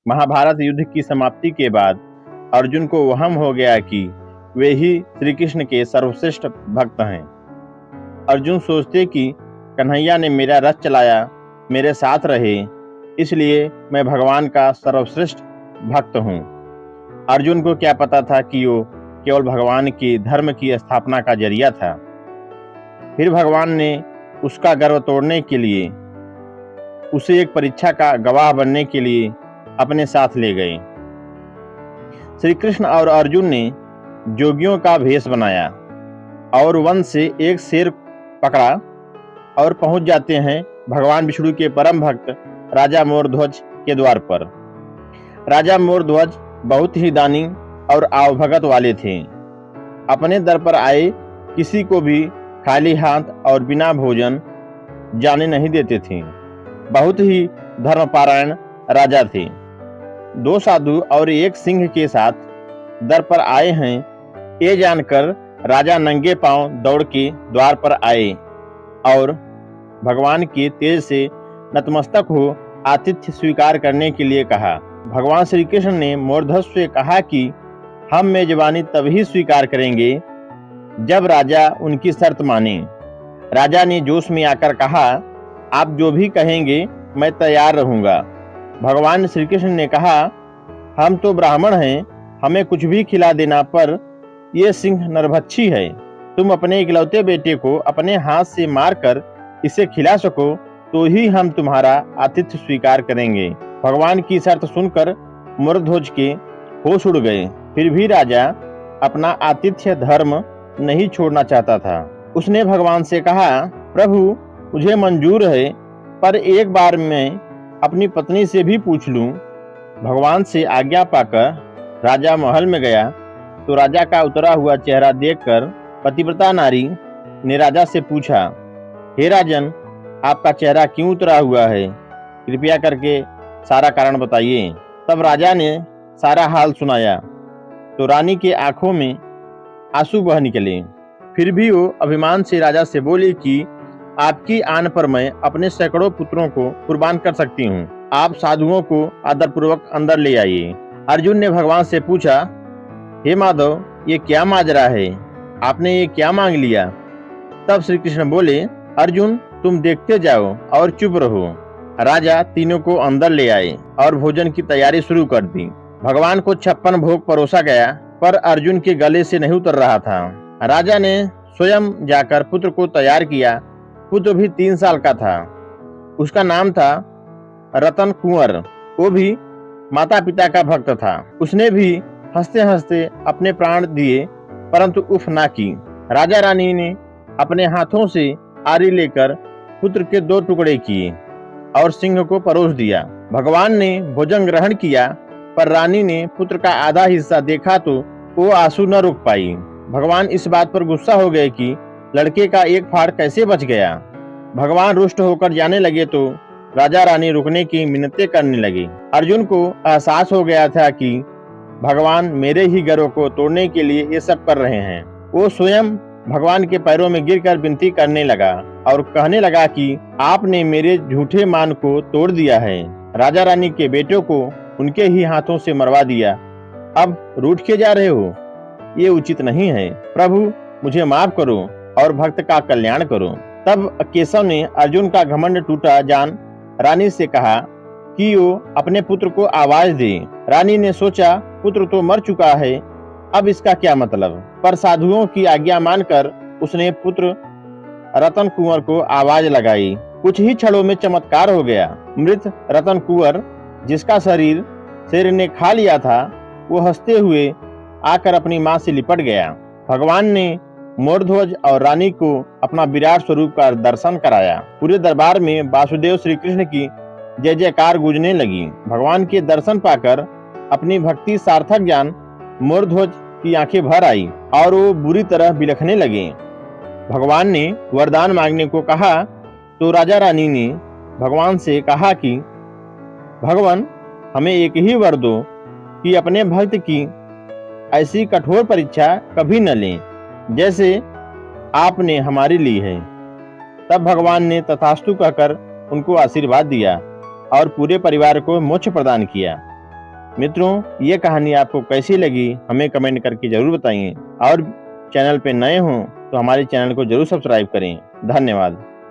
महाभारत युद्ध की समाप्ति के बाद अर्जुन को वहम हो गया कि वे ही श्री कृष्ण के सर्वश्रेष्ठ भक्त हैं। अर्जुन सोचते कि कन्हैया ने मेरा रथ चलाया, मेरे साथ रहे, इसलिए मैं भगवान का सर्वश्रेष्ठ भक्त हूँ। अर्जुन को क्या पता था कि वो केवल भगवान के धर्म की स्थापना का जरिया था। फिर भगवान ने उसका गर्व तोड़ने के लिए उसे एक परीक्षा का गवाह बनने के लिए अपने साथ ले गए। श्री कृष्ण और अर्जुन ने जोगियों का भेष बनाया और वन से एक शेर पकड़ा और पहुंच जाते हैं भगवान विष्णु के परम भक्त राजा मोरध्वज के द्वार पर। राजा मोरध्वज बहुत ही दानी और आवभगत वाले थे। अपने दर पर आए किसी को भी खाली हाथ और बिना भोजन जाने नहीं देते थे। बहुत ही धर्मपरायण राजा थे। 2 साधु और एक सिंह के साथ दर पर आए हैं, ये जानकर राजा नंगे पांव दौड़ के द्वार पर आए और भगवान के तेज से नतमस्तक हो आतिथ्य स्वीकार करने के लिए कहा। भगवान श्री कृष्ण ने मोरध्वज से कहा कि हम मेजबानी तभी स्वीकार करेंगे जब राजा उनकी शर्त माने। राजा ने जोश में आकर कहा, आप जो भी कहेंगे मैं तैयार रहूंगा। भगवान श्री कृष्ण ने कहा, हम तो ब्राह्मण हैं, हमें कुछ भी खिला देना, पर यह सिंह नरभक्षी है। तुम अपने इकलौते बेटे को अपने हाथ से मारकर इसे खिला सको तो ही हम तुम्हारा आतिथ्य स्वीकार करेंगे। भगवान की शर्त सुनकर मोरध्वज के होश उड़ गए। फिर भी राजा अपना आतिथ्य धर्म नहीं छोड़ना चाहता था। उसने भगवान से कहा, प्रभु मुझे मंजूर है, पर एक बार मैं अपनी पत्नी से भी पूछ लूं। भगवान से आज्ञा पाकर राजा महल में गया तो राजा का उतरा हुआ चेहरा देखकर पतिव्रता नारी ने राजा से पूछा, हे राजन, आपका चेहरा क्यों उतरा हुआ है? कृपया करके सारा कारण बताइए। तब राजा ने सारा हाल सुनाया तो रानी के आंखों में आंसू बह निकले। फिर भी वो अभिमान से राजा से बोली कि आपकी आन पर मैं अपने सैकड़ों पुत्रों को कुर्बान कर सकती हूँ। आप साधुओं को आदरपूर्वक अंदर ले आइए। अर्जुन ने भगवान से पूछा, हे माधव, ये क्या माजरा है? आपने ये क्या मांग लिया? तब श्री कृष्ण बोले, अर्जुन तुम देखते जाओ और चुप रहो। राजा तीनों को अंदर ले आए और भोजन की तैयारी शुरू कर दी। भगवान को 56 भोग परोसा गया, पर अर्जुन के गले से नहीं उतर रहा था। राजा ने स्वयं जाकर पुत्र को तैयार किया। पुत्र भी 3 साल का था। उसका नाम था रतन कुंवर। वो भी माता पिता का भक्त था। उसने भी हंसते हंसते अपने प्राण दिए, परंतु उफ ना की। राजा रानी ने अपने हाथों से आरी लेकर पुत्र के 2 टुकड़े किए और सिंह को परोस दिया। भगवान ने भोजन ग्रहण किया, पर रानी ने पुत्र का आधा हिस्सा देखा तो वो आंसू न रोक पाई। भगवान इस बात पर गुस्सा हो गए कि लड़के का एक फाड़ कैसे बच गया। भगवान रुष्ट होकर जाने लगे तो राजा रानी रुकने की मिन्नतें करने लगी। अर्जुन को एहसास हो गया था कि भगवान मेरे ही गर्व को तोड़ने के लिए ये सब कर रहे हैं। वो स्वयं भगवान के पैरों में गिरकर विनती करने लगा और कहने लगा कि आपने मेरे झूठे मान को तोड़ दिया है। राजा रानी के बेटों को उनके ही हाथों से मरवा दिया। अब रूठ के जा रहे हो, ये उचित नहीं है। प्रभु मुझे माफ करो और भक्त का कल्याण करो। तब केशव ने अर्जुन का घमंड टूटा जान रानी से कहा कि वो अपने पुत्र को आवाज दे। रानी ने सोचा, पुत्र तो मर चुका है, अब इसका क्या मतलब। पर साधुओं की आज्ञा मानकर उसने पुत्र रतन कुंवर को आवाज लगाई। कुछ ही क्षणों में चमत्कार हो गया। मृत रतन कुंवर, जिसका शरीर शेर ने खा लिया था, वो हंसते हुए आकर अपनी मां से लिपट गया। भगवान ने मोरध्वज और रानी को अपना विराट स्वरूप का दर्शन कराया। पूरे दरबार में वासुदेव श्री कृष्ण की जय जयकार गूंजने लगी। भगवान के दर्शन पाकर अपनी भक्ति सार्थक जान मोरध्वज की आंखें भर आई और वो बुरी तरह बिलखने लगे। भगवान ने वरदान मांगने को कहा तो राजा रानी ने भगवान से कहा कि भगवान हमें एक ही वर दो कि अपने भक्त की ऐसी कठोर परीक्षा कभी न लें जैसे आपने हमारी ली है। तब भगवान ने तथास्तु कहकर उनको आशीर्वाद दिया और पूरे परिवार को मोक्ष प्रदान किया। मित्रों, ये कहानी आपको कैसी लगी हमें कमेंट करके जरूर बताइए और चैनल पे नए हों तो हमारे चैनल को जरूर सब्सक्राइब करें। धन्यवाद।